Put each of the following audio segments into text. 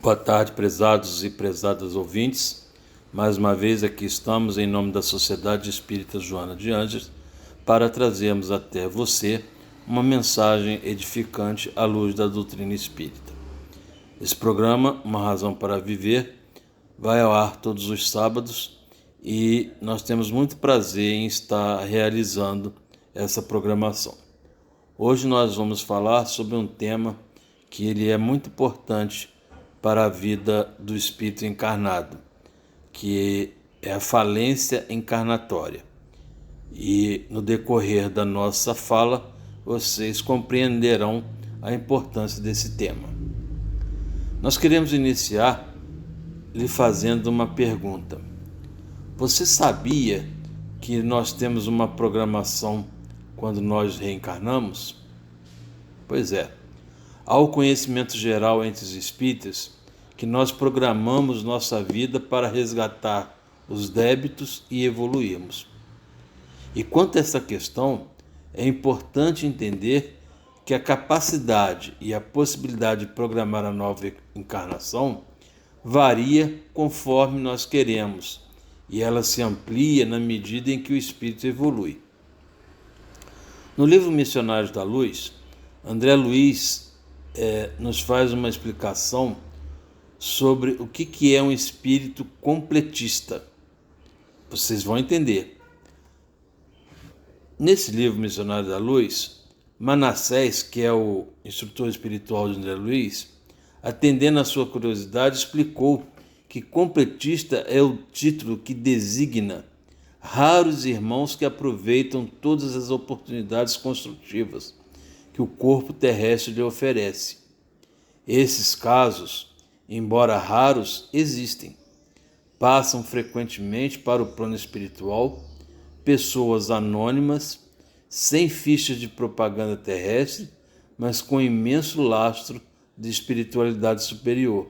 Boa tarde, prezados e prezadas ouvintes. Mais uma vez aqui estamos em nome da Sociedade Espírita Joana de Ângeles para trazermos até você uma mensagem edificante à luz da doutrina espírita. Esse programa, Uma Razão para Viver, vai ao ar todos os sábados e nós temos muito prazer em estar realizando essa programação. Hoje nós vamos falar sobre um tema que ele é muito importante para a vida do espírito encarnado, que é a falência encarnatória. E no decorrer da nossa fala, vocês compreenderão a importância desse tema. Nós queremos iniciar lhe fazendo uma pergunta. Você sabia que nós temos uma programação quando nós reencarnamos? Pois é. Há o conhecimento geral entre os espíritas que nós programamos nossa vida para resgatar os débitos e evoluirmos. E quanto a essa questão, é importante entender que a capacidade e a possibilidade de programar a nova encarnação varia conforme nós queremos, e ela se amplia na medida em que o espírito evolui. No livro Missionários da Luz, André Luiz nos faz uma explicação sobre o que é um espírito completista. Vocês vão entender. Nesse livro Missionário da Luz, Manassés, que é o instrutor espiritual de André Luiz, atendendo à sua curiosidade, explicou que completista é o título que designa raros irmãos que aproveitam todas as oportunidades construtivas que o corpo terrestre lhe oferece. Esses casos, embora raros, existem. Passam frequentemente para o plano espiritual pessoas anônimas, sem fichas de propaganda terrestre, mas com imenso lastro de espiritualidade superior.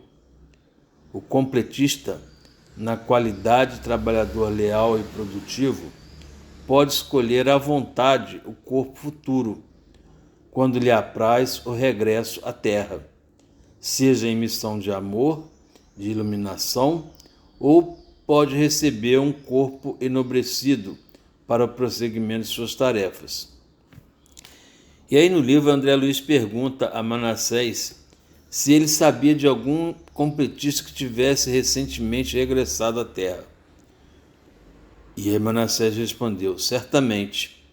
O completista, na qualidade de trabalhador leal e produtivo, pode escolher à vontade o corpo futuro, quando lhe apraz o regresso à Terra, seja em missão de amor, de iluminação, ou pode receber um corpo enobrecido para o prosseguimento de suas tarefas. E aí no livro André Luiz pergunta a Manassés se ele sabia de algum completista que tivesse recentemente regressado à Terra. E aí Manassés respondeu, certamente,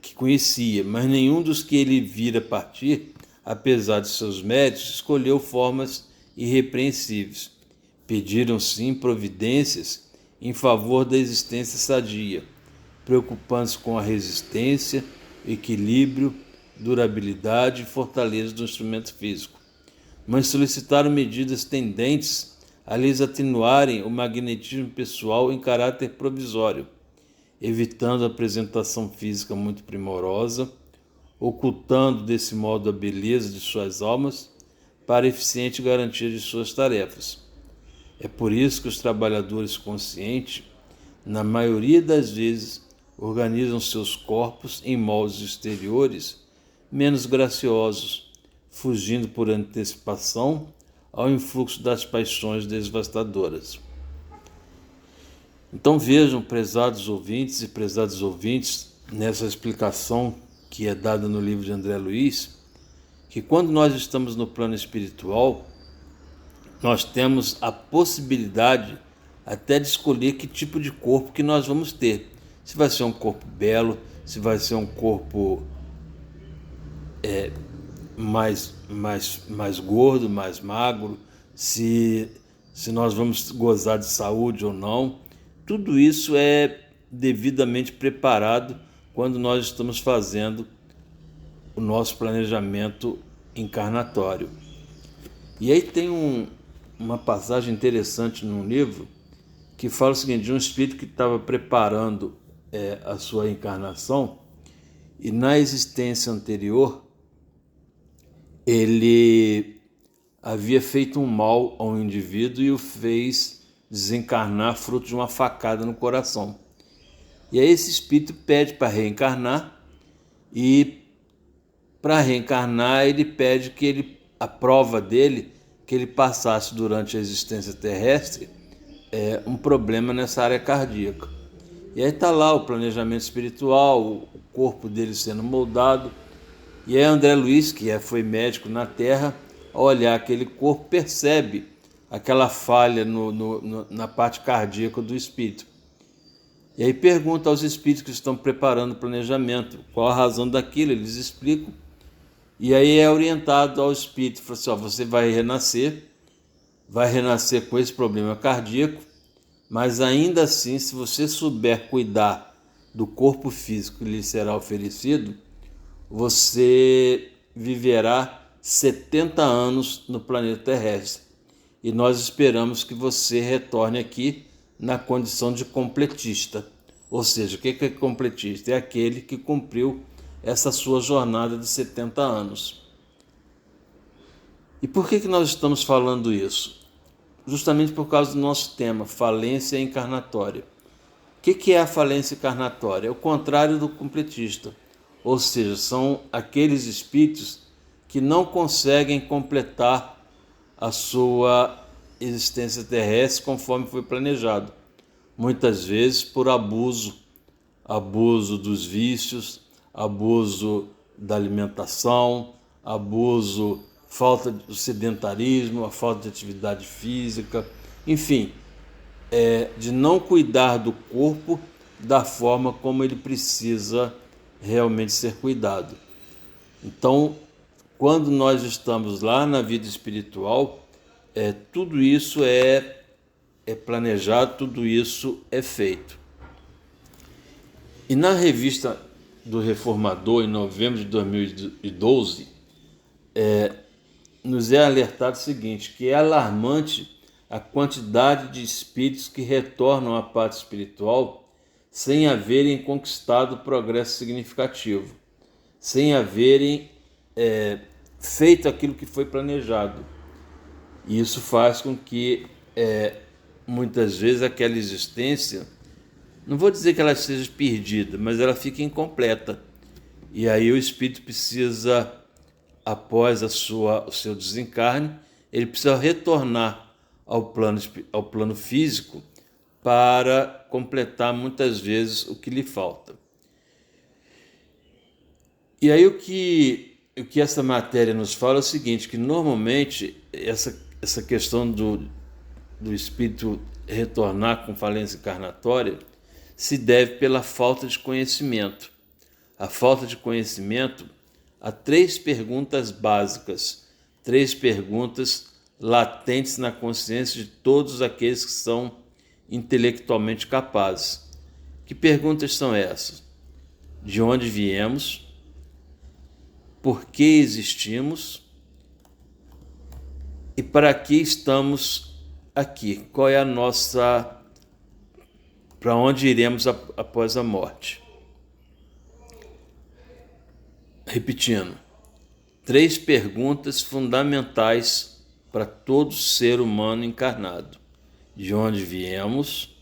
que conhecia, mas nenhum dos que ele vira partir, apesar de seus méritos, escolheu formas irrepreensíveis. Pediram, sim, providências em favor da existência sadia, preocupando-se com a resistência, equilíbrio, durabilidade e fortaleza do instrumento físico, mas solicitaram medidas tendentes a lhes atenuarem o magnetismo pessoal em caráter provisório, evitando a apresentação física muito primorosa, ocultando desse modo a beleza de suas almas para a eficiente garantia de suas tarefas. É por isso que os trabalhadores conscientes, na maioria das vezes, organizam seus corpos em moldes exteriores menos graciosos, fugindo por antecipação ao influxo das paixões devastadoras. Então vejam, prezados ouvintes e prezadas ouvintes, nessa explicação que é dada no livro de André Luiz, que quando nós estamos no plano espiritual, nós temos a possibilidade até de escolher que tipo de corpo que nós vamos ter. Se vai ser um corpo belo, se vai ser um corpo mais gordo, mais magro, se nós vamos gozar de saúde ou não. Tudo isso é devidamente preparado quando nós estamos fazendo o nosso planejamento encarnatório. E aí tem uma passagem interessante num livro que fala o seguinte, de um espírito que estava preparando a sua encarnação e na existência anterior ele havia feito um mal ao indivíduo e o fez desencarnar fruto de uma facada no coração. E aí esse espírito pede para reencarnar e para reencarnar ele pede que a prova dele que ele passasse durante a existência terrestre um problema nessa área cardíaca. E aí está lá o planejamento espiritual, o corpo dele sendo moldado. E aí André Luiz, que foi médico na Terra, ao olhar aquele corpo, percebe aquela falha na parte cardíaca do espírito. E aí pergunta aos espíritos que estão preparando o planejamento qual a razão daquilo, eles explicam. E aí é orientado ao espírito, fala assim, você vai renascer com esse problema cardíaco, mas ainda assim, se você souber cuidar do corpo físico que lhe será oferecido, você viverá 70 anos no planeta terrestre. E nós esperamos que você retorne aqui na condição de completista. Ou seja, o que é completista? É aquele que cumpriu essa sua jornada de 70 anos. E por que nós estamos falando isso? Justamente por causa do nosso tema, falência encarnatória. O que é a falência encarnatória? É o contrário do completista. Ou seja, são aqueles espíritos que não conseguem completar a sua existência terrestre conforme foi planejado. Muitas vezes por abuso dos vícios, abuso da alimentação, falta do sedentarismo, a falta de atividade física, enfim, de não cuidar do corpo da forma como ele precisa realmente ser cuidado. Então, quando nós estamos lá na vida espiritual, tudo isso é planejado, tudo isso é feito. E na revista do Reformador, em novembro de 2012, nos é alertado o seguinte, que é alarmante a quantidade de espíritos que retornam à parte espiritual sem haverem conquistado progresso significativo, sem haverem feito aquilo que foi planejado. E isso faz com que, muitas vezes, aquela existência, não vou dizer que ela seja perdida, mas ela fica incompleta. E aí o espírito precisa, após o seu desencarne, ele precisa retornar ao plano físico para completar muitas vezes o que lhe falta. E aí o que essa matéria nos fala é o seguinte, que normalmente essa questão do espírito retornar com falência encarnatória se deve pela falta de conhecimento. A falta de conhecimento há 3 perguntas básicas, 3 perguntas latentes na consciência de todos aqueles que são intelectualmente capazes. Que perguntas são essas? De onde viemos? Por que existimos? E para que estamos aqui? Qual é a nossa... Para onde iremos após a morte? Repetindo, 3 perguntas fundamentais para todo ser humano encarnado. De onde viemos?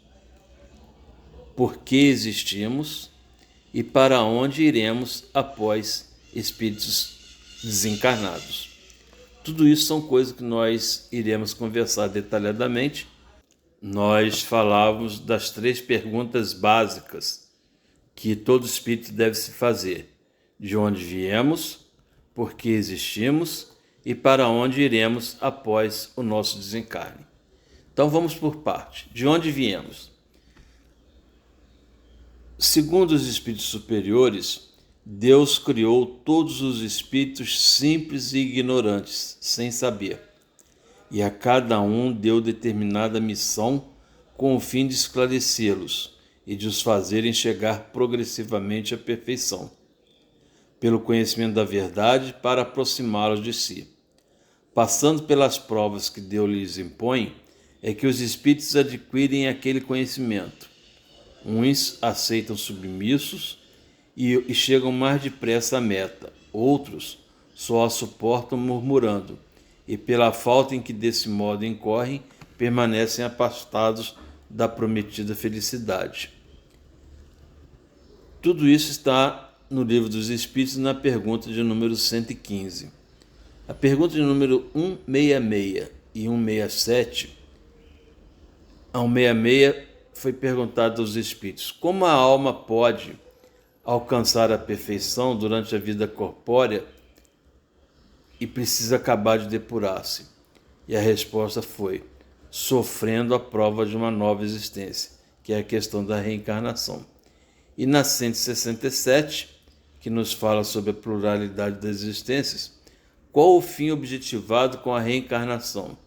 Por que existimos? E para onde iremos após espíritos desencarnados? Tudo isso são coisas que nós iremos conversar detalhadamente. Nós falávamos das 3 perguntas básicas que todo espírito deve se fazer. De onde viemos, por que existimos e para onde iremos após o nosso desencarne. Então vamos por parte. De onde viemos? Segundo os espíritos superiores, Deus criou todos os espíritos simples e ignorantes, sem saber. E a cada um deu determinada missão com o fim de esclarecê-los e de os fazerem chegar progressivamente à perfeição, pelo conhecimento da verdade, para aproximá-los de si. Passando pelas provas que Deus lhes impõe, é que os espíritos adquirem aquele conhecimento. Uns aceitam submissos e chegam mais depressa à meta, outros só a suportam murmurando, e pela falta em que desse modo incorrem, permanecem afastados da prometida felicidade. Tudo isso está no Livro dos Espíritos, na pergunta de número 115. A pergunta de número 166. e 167, a 166 foi perguntado aos espíritos: como a alma pode alcançar a perfeição durante a vida corpórea e precisa acabar de depurar-se? E a resposta foi: sofrendo a prova de uma nova existência, que é a questão da reencarnação. E na 167, que nos fala sobre a pluralidade das existências, qual o fim objetivado com a reencarnação?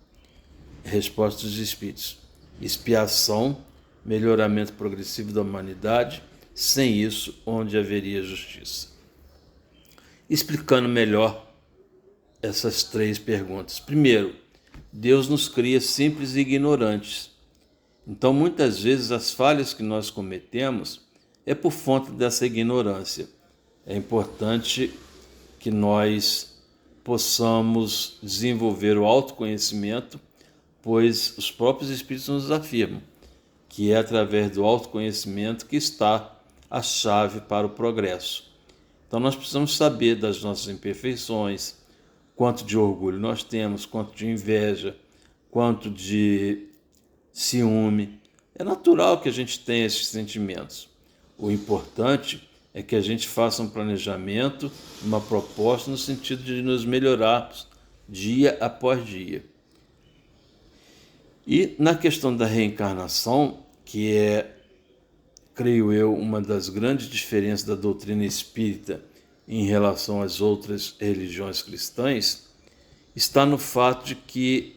Resposta dos espíritos: expiação, melhoramento progressivo da humanidade. Sem isso, onde haveria justiça? Explicando melhor essas três perguntas. Primeiro, Deus nos cria simples e ignorantes. Então, muitas vezes, as falhas que nós cometemos é por conta dessa ignorância. É importante que nós possamos desenvolver o autoconhecimento, pois os próprios Espíritos nos afirmam que é através do autoconhecimento que está a chave para o progresso. Então nós precisamos saber das nossas imperfeições, quanto de orgulho nós temos, quanto de inveja, quanto de ciúme. É natural que a gente tenha esses sentimentos. O importante é que a gente faça um planejamento, uma proposta no sentido de nos melhorarmos dia após dia. E na questão da reencarnação, que é, creio eu, uma das grandes diferenças da doutrina espírita em relação às outras religiões cristãs, está no fato de que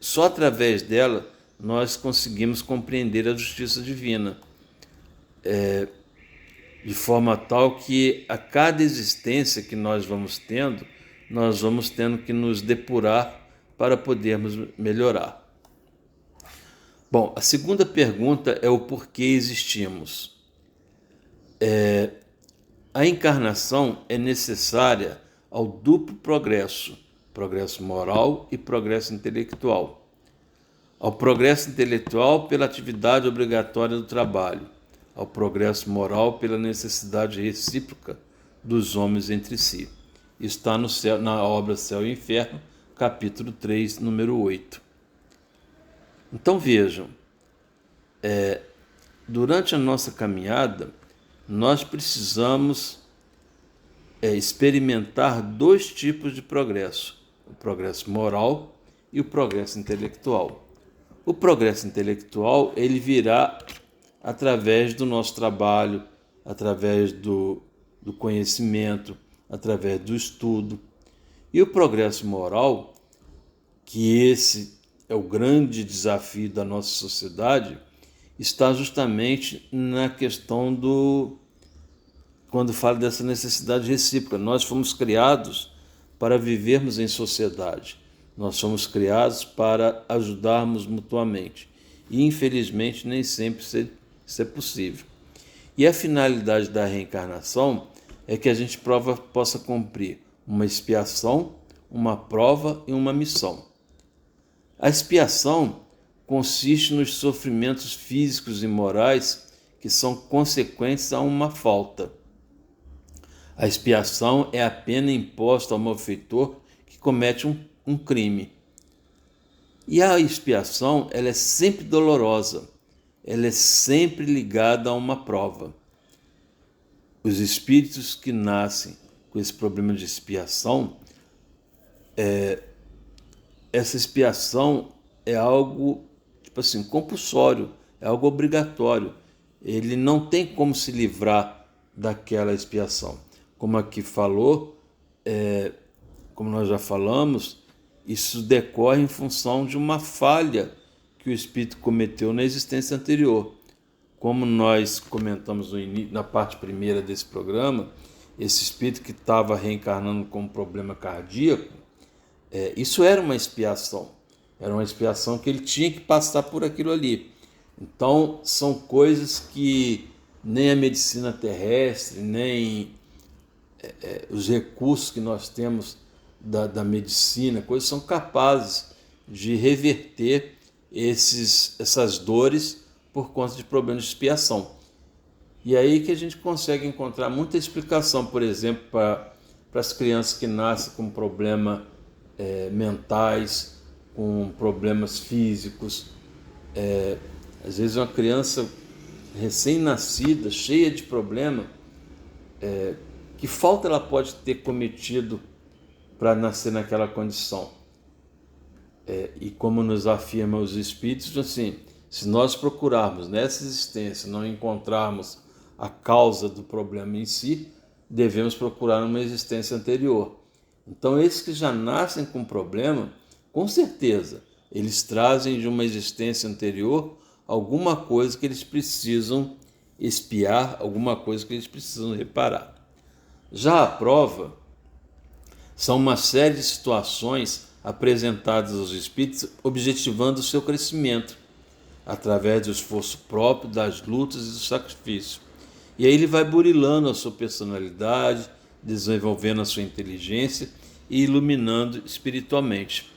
só através dela nós conseguimos compreender a justiça divina, de forma tal que a cada existência que nós vamos tendo que nos depurar para podermos melhorar. Bom, a segunda pergunta é o porquê existimos. A encarnação é necessária ao duplo progresso moral e progresso intelectual. Ao progresso intelectual pela atividade obrigatória do trabalho, ao progresso moral pela necessidade recíproca dos homens entre si. Está na obra Céu e Inferno, capítulo 3, número 8. Então vejam, durante a nossa caminhada, nós precisamos experimentar dois tipos de progresso: o progresso moral e o progresso intelectual. O progresso intelectual ele virá através do nosso trabalho, através do conhecimento, através do estudo. E o progresso moral, que esse é o grande desafio da nossa sociedade, está justamente na questão quando fala dessa necessidade recíproca. Nós fomos criados para vivermos em sociedade. Nós fomos criados para ajudarmos mutuamente. E, infelizmente, nem sempre isso é possível. E a finalidade da reencarnação é que a gente possa cumprir uma expiação, uma prova e uma missão. A expiação consiste nos sofrimentos físicos e morais que são consequentes a uma falta. A expiação é a pena imposta ao malfeitor que comete um crime. E a expiação ela é sempre dolorosa, ela é sempre ligada a uma prova. Os espíritos que nascem com esse problema de expiação, essa expiação é algo compulsório, é algo obrigatório. Ele não tem como se livrar daquela expiação. Como aqui falou, como nós já falamos, isso decorre em função de uma falha que o espírito cometeu na existência anterior. Como nós comentamos na parte primeira desse programa, esse espírito que estava reencarnando com um problema cardíaco, isso era uma expiação. Era uma expiação que ele tinha que passar por aquilo ali. Então, são coisas que nem a medicina terrestre, nem os recursos que nós temos da medicina, coisas são capazes de reverter essas dores por conta de problemas de expiação. E aí que a gente consegue encontrar muita explicação, por exemplo, para as crianças que nascem com problemas mentais, com problemas físicos. Às vezes uma criança recém-nascida, cheia de problema, que falta ela pode ter cometido para nascer naquela condição. E como nos afirma os Espíritos, assim, se nós procurarmos nessa existência, não encontrarmos a causa do problema em si, devemos procurar uma existência anterior. Então, esses que já nascem com problema, com certeza, eles trazem de uma existência anterior alguma coisa que eles precisam expiar, alguma coisa que eles precisam reparar. Já a prova são uma série de situações apresentadas aos espíritos objetivando o seu crescimento, através do esforço próprio, das lutas e do sacrifício. E aí ele vai burilando a sua personalidade, desenvolvendo a sua inteligência e iluminando espiritualmente.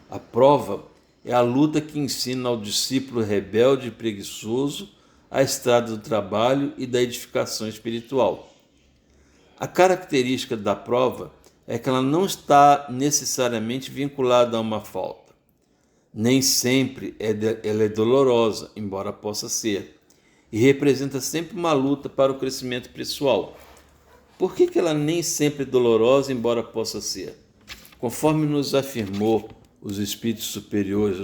A prova é a luta que ensina ao discípulo rebelde e preguiçoso a estrada do trabalho e da edificação espiritual. A característica da prova é que ela não está necessariamente vinculada a uma falta. Nem sempre ela é dolorosa, embora possa ser, e representa sempre uma luta para o crescimento pessoal. Por que ela nem sempre é dolorosa, embora possa ser? Conforme nos afirmou os Espíritos Superiores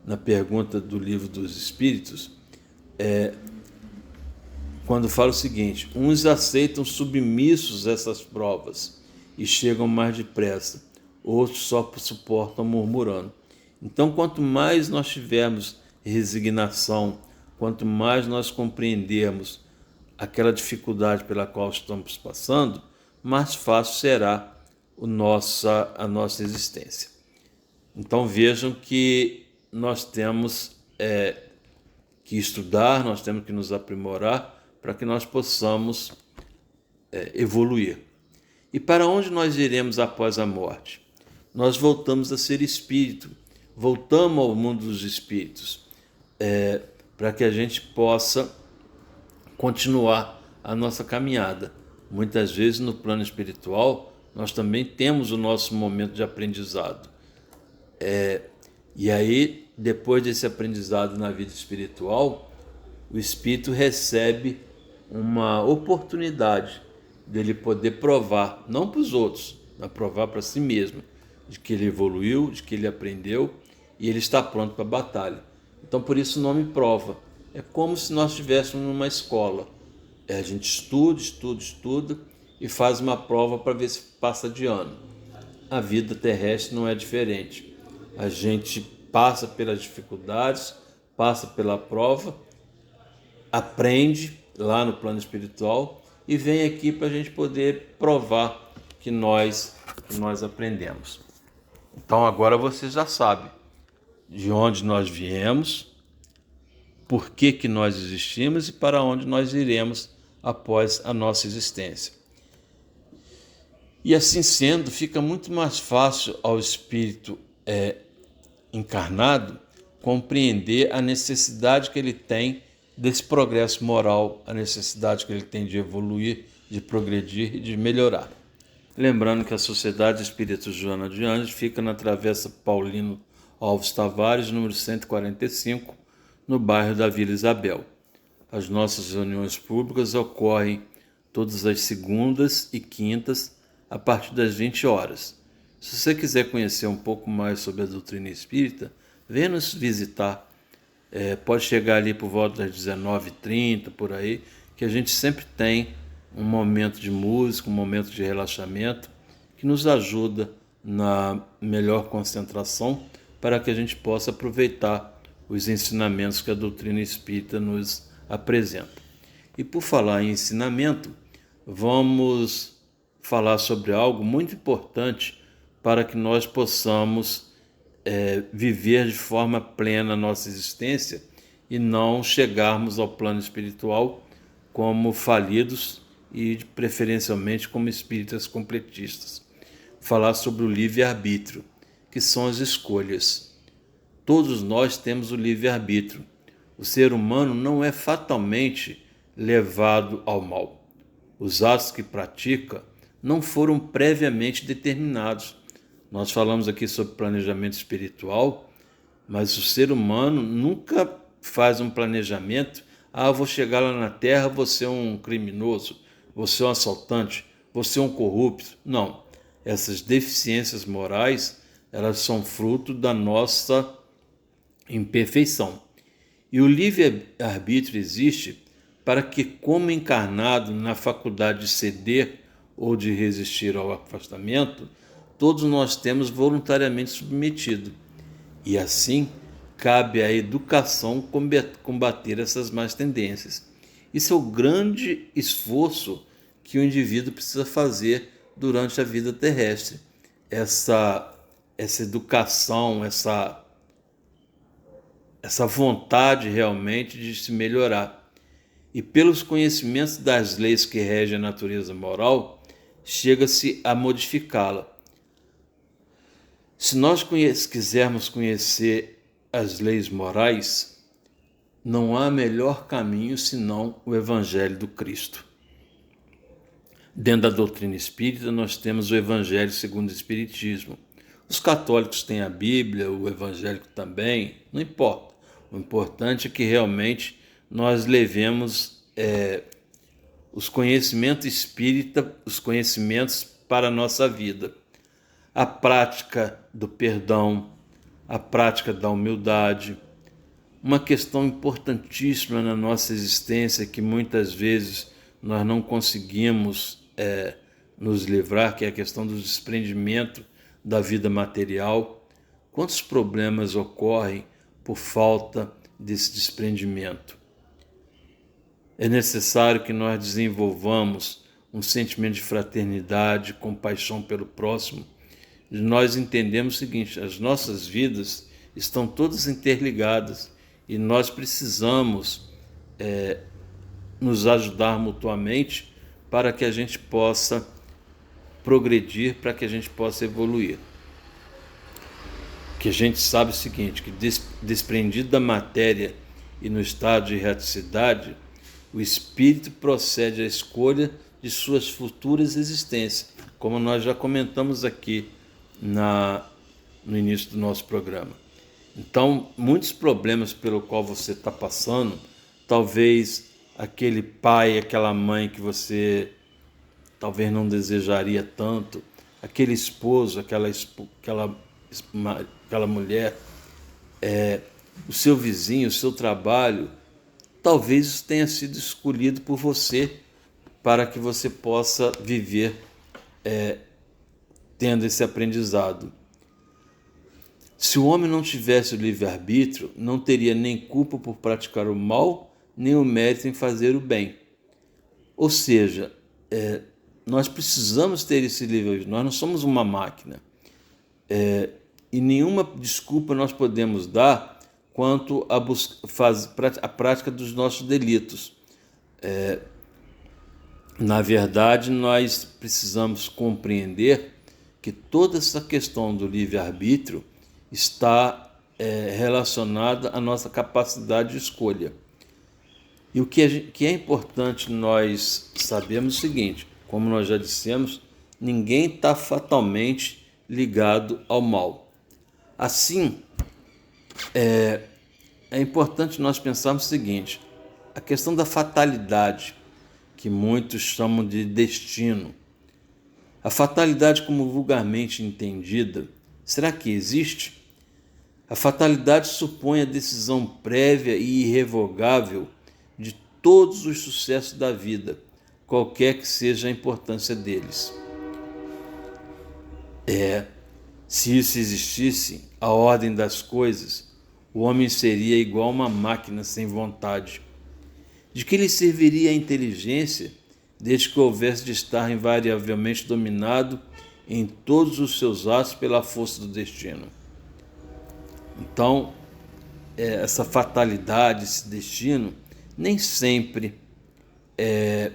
na pergunta do Livro dos Espíritos, quando fala o seguinte: uns aceitam submissos essas provas e chegam mais depressa, outros só suportam murmurando. Então, quanto mais nós tivermos resignação, quanto mais nós compreendermos aquela dificuldade pela qual estamos passando, mais fácil será a nossa existência. Então vejam que nós temos que estudar, nós temos que nos aprimorar para que nós possamos evoluir. E para onde nós iremos após a morte? Nós voltamos a ser espírito, voltamos ao mundo dos espíritos, para que a gente possa continuar a nossa caminhada. Muitas vezes no plano espiritual nós também temos o nosso momento de aprendizado. E aí, depois desse aprendizado na vida espiritual, o espírito recebe uma oportunidade dele poder provar, não para os outros, mas provar para si mesmo, de que ele evoluiu, de que ele aprendeu e ele está pronto para a batalha. Então, por isso o nome prova. É como se nós estivéssemos numa escola. A gente estuda e faz uma prova para ver se passa de ano. A vida terrestre não é diferente. A gente passa pelas dificuldades, passa pela prova, aprende lá no plano espiritual e vem aqui para a gente poder provar que nós aprendemos. Então agora você já sabe de onde nós viemos, por que nós existimos e para onde nós iremos após a nossa existência. E assim sendo, fica muito mais fácil ao espírito encarnado compreender a necessidade que ele tem desse progresso moral, a necessidade que ele tem de evoluir, de progredir e de melhorar. Lembrando que a Sociedade Espírita Joana de Ângeles fica na Travessa Paulino Alves Tavares, número 145, no bairro da Vila Isabel. As nossas reuniões públicas ocorrem todas as segundas e quintas, a partir das 20 horas. Se você quiser conhecer um pouco mais sobre a doutrina espírita, venha nos visitar. Pode chegar ali por volta das 19h30, por aí, que a gente sempre tem um momento de música, um momento de relaxamento, que nos ajuda na melhor concentração para que a gente possa aproveitar os ensinamentos que a doutrina espírita nos apresenta. E por falar em ensinamento, vamos falar sobre algo muito importante para que nós possamos viver de forma plena a nossa existência e não chegarmos ao plano espiritual como falidos e preferencialmente como espíritas completistas. Falar sobre o livre-arbítrio, que são as escolhas. Todos nós temos o livre-arbítrio. O ser humano não é fatalmente levado ao mal. Os atos que pratica não foram previamente determinados. Nós falamos aqui sobre planejamento espiritual, mas o ser humano nunca faz um planejamento. Ah, eu vou chegar lá na Terra, vou ser um criminoso, vou ser um assaltante, vou ser um corrupto. Não. Essas deficiências morais, elas são fruto da nossa imperfeição. E o livre-arbítrio existe para que, como encarnado na faculdade de ceder ou de resistir ao afastamento, todos nós temos voluntariamente submetido. E assim, cabe à educação combater essas más tendências. Isso é o grande esforço que o indivíduo precisa fazer durante a vida terrestre. Essa educação, essa vontade realmente de se melhorar. E pelos conhecimentos das leis que regem a natureza moral, chega-se a modificá-la. Se nós quisermos conhecer as leis morais, não há melhor caminho senão o Evangelho do Cristo. Dentro da doutrina espírita, nós temos o Evangelho segundo o Espiritismo. Os católicos têm a Bíblia, o evangélico também, não importa. O importante é que realmente nós levemos os conhecimentos espíritas, os conhecimentos para a nossa vida. A prática do perdão, a prática da humildade, uma questão importantíssima na nossa existência que muitas vezes nós não conseguimos nos livrar, que é a questão do desprendimento da vida material. Quantos problemas ocorrem por falta desse desprendimento? É necessário que nós desenvolvamos um sentimento de fraternidade, compaixão pelo próximo. Nós entendemos o seguinte: as nossas vidas estão todas interligadas e nós precisamos nos ajudar mutuamente para que a gente possa progredir, para que a gente possa evoluir. Que a gente sabe o seguinte, que desprendido da matéria e no estado de erraticidade, o espírito procede à escolha de suas futuras existências, como nós já comentamos aqui no início do nosso programa. Então, muitos problemas pelo qual você está passando, talvez aquele pai, aquela mãe que você talvez não desejaria tanto, aquele esposo, aquela mulher, o seu vizinho, o seu trabalho, talvez isso tenha sido escolhido por você para que você possa viver tendo esse aprendizado. Se o homem não tivesse o livre-arbítrio, não teria nem culpa por praticar o mal, nem o mérito em fazer o bem. Ou seja, nós precisamos ter esse livre-arbítrio, nós não somos uma máquina. E nenhuma desculpa nós podemos dar quanto à prática dos nossos delitos. Na verdade, nós precisamos compreender que toda essa questão do livre-arbítrio está relacionada à nossa capacidade de escolha. E o que é importante nós sabermos é o seguinte: como nós já dissemos, ninguém está fatalmente ligado ao mal. Assim, é importante nós pensarmos o seguinte: a questão da fatalidade, que muitos chamam de destino. A fatalidade como vulgarmente entendida, será que existe? A fatalidade supõe a decisão prévia e irrevogável de todos os sucessos da vida, qualquer que seja a importância deles. Se isso existisse, a ordem das coisas, o homem seria igual a uma máquina sem vontade. De que lhe serviria a inteligência, desde que houvesse de estar invariavelmente dominado em todos os seus atos pela força do destino? Então, essa fatalidade, esse destino, nem sempre é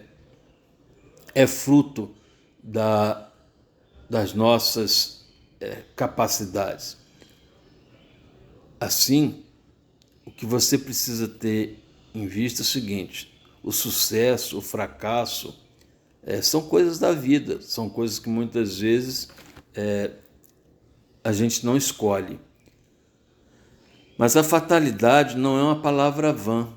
fruto das nossas capacidades. Assim, o que você precisa ter em vista é o seguinte: o sucesso, o fracasso são coisas da vida, são coisas que muitas vezes a gente não escolhe. Mas a fatalidade não é uma palavra vã.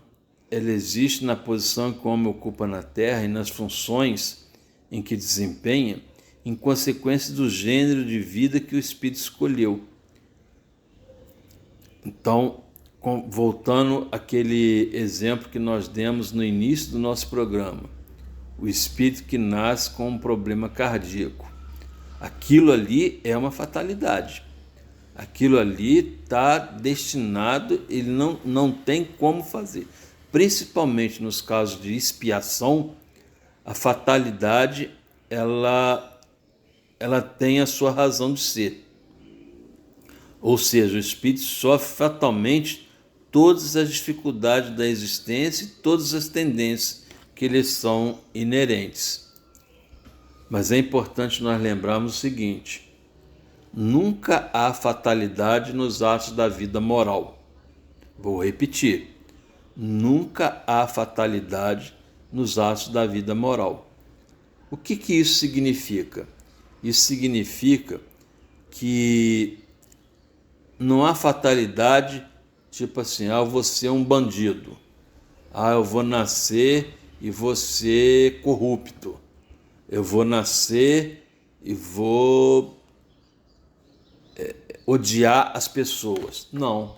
Ela existe na posição que o homem ocupa na Terra e nas funções em que desempenha, em consequência do gênero de vida que o espírito escolheu. Então, voltando àquele exemplo que nós demos no início do nosso programa, o espírito que nasce com um problema cardíaco. Aquilo ali é uma fatalidade. Aquilo ali está destinado, ele não tem como fazer. Principalmente nos casos de expiação, a fatalidade ela tem a sua razão de ser. Ou seja, o espírito sofre fatalmente todas as dificuldades da existência e todas as tendências que lhes são inerentes. Mas é importante nós lembrarmos o seguinte: nunca há fatalidade nos atos da vida moral. Vou repetir: nunca há fatalidade nos atos da vida moral. O que isso significa? Isso significa que não há fatalidade tipo assim, eu vou ser um bandido, eu vou nascer e vou ser corrupto, eu vou nascer e vou odiar as pessoas. Não,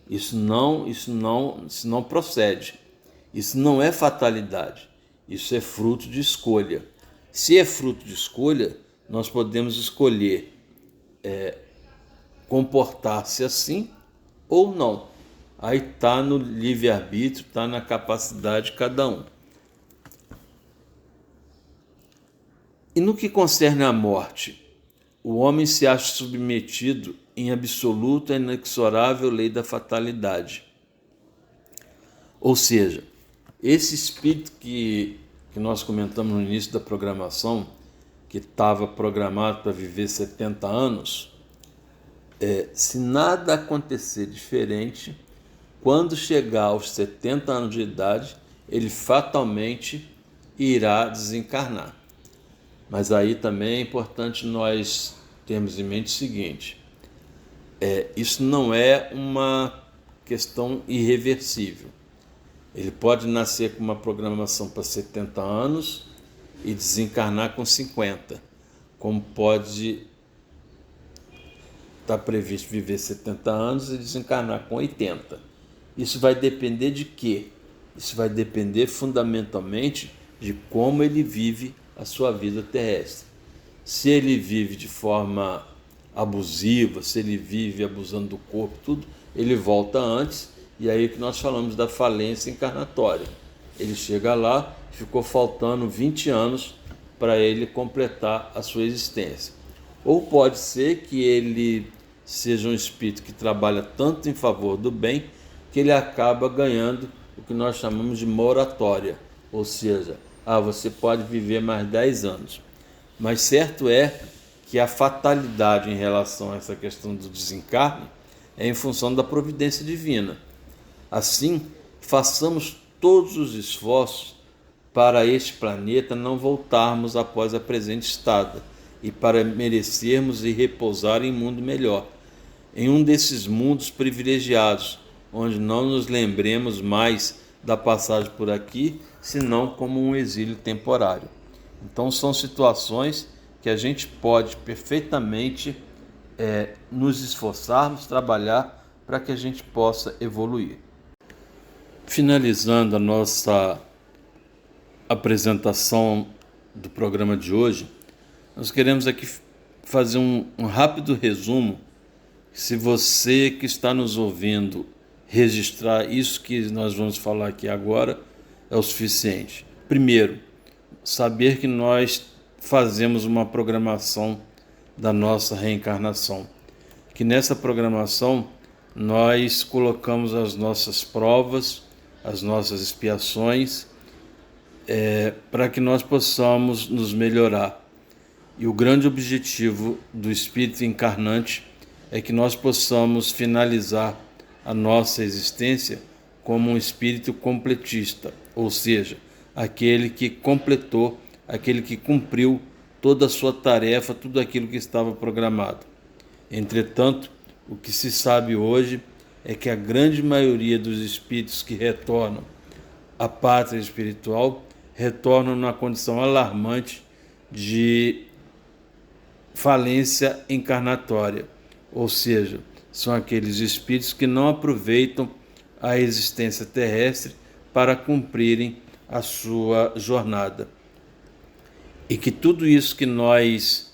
isso não procede. Isso não é fatalidade. Isso é fruto de escolha. Se é fruto de escolha, nós podemos escolher comportar-se assim ou não. Aí está no livre-arbítrio, está na capacidade de cada um. E no que concerne à morte, o homem se acha submetido em absoluta e inexorável lei da fatalidade. Ou seja, esse espírito que nós comentamos no início da programação, que estava programado para viver 70 anos, se nada acontecer diferente, quando chegar aos 70 anos de idade, ele fatalmente irá desencarnar. Mas aí também é importante nós termos em mente o seguinte: isso não é uma questão irreversível. Ele pode nascer com uma programação para 70 anos e desencarnar com 50, como pode estar previsto viver 70 anos e desencarnar com 80. Isso vai depender de quê? Isso vai depender fundamentalmente de como ele vive a sua vida terrestre. Se ele vive de forma abusiva, se ele vive abusando do corpo, tudo, ele volta antes, e aí que nós falamos da falência encarnatória. Ele chega lá, ficou faltando 20 anos para ele completar a sua existência. Ou pode ser que ele seja um espírito que trabalha tanto em favor do bem, que ele acaba ganhando o que nós chamamos de moratória, ou seja, você pode viver mais 10 anos. Mas certo é que a fatalidade em relação a essa questão do desencarne é em função da providência divina. Assim, façamos todos os esforços para este planeta não voltarmos após a presente estada e para merecermos e repousar em um mundo melhor, em um desses mundos privilegiados, onde não nos lembremos mais da passagem por aqui, senão como um exílio temporário. Então são situações que a gente pode perfeitamente nos esforçarmos, trabalhar para que a gente possa evoluir. Finalizando a nossa apresentação do programa de hoje, nós queremos aqui fazer um rápido resumo. Se você que está nos ouvindo registrar isso que nós vamos falar aqui agora, é o suficiente. Primeiro, saber que nós fazemos uma programação da nossa reencarnação, que nessa programação nós colocamos as nossas provas, as nossas expiações, para que nós possamos nos melhorar. E o grande objetivo do espírito encarnante é que nós possamos finalizar a nossa existência como um espírito completista, ou seja, aquele que completou, aquele que cumpriu toda a sua tarefa, tudo aquilo que estava programado. Entretanto, o que se sabe hoje é que a grande maioria dos espíritos que retornam à pátria espiritual retornam numa condição alarmante de falência encarnatória, ou seja, são aqueles espíritos que não aproveitam a existência terrestre para cumprirem a sua jornada. E que tudo isso que nós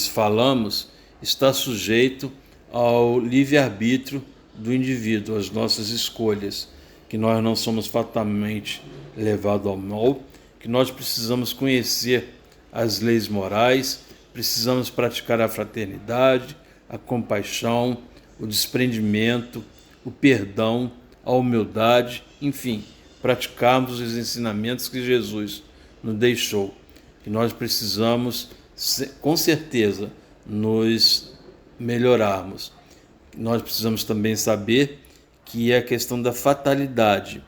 falamos está sujeito ao livre-arbítrio do indivíduo, às nossas escolhas, que nós não somos fatalmente levados ao mal, que nós precisamos conhecer as leis morais, precisamos praticar a fraternidade, a compaixão, o desprendimento, o perdão, a humildade, enfim, praticarmos os ensinamentos que Jesus nos deixou. Que nós precisamos, com certeza, nos melhorarmos. Nós precisamos também saber que a questão da fatalidade,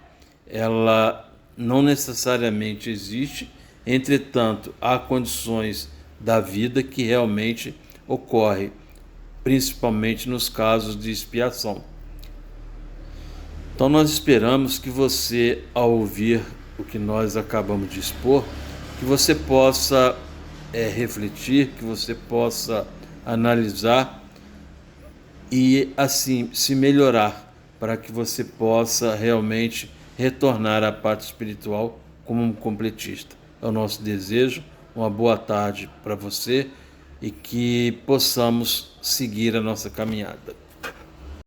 ela não necessariamente existe, entretanto, há condições da vida que realmente ocorrem, principalmente nos casos de expiação. Então nós esperamos que você, ao ouvir o que nós acabamos de expor, que você possa refletir, que você possa analisar e assim se melhorar, para que você possa realmente retornar à parte espiritual como um completista. É o nosso desejo. Uma boa tarde para você e que possamos seguir a nossa caminhada.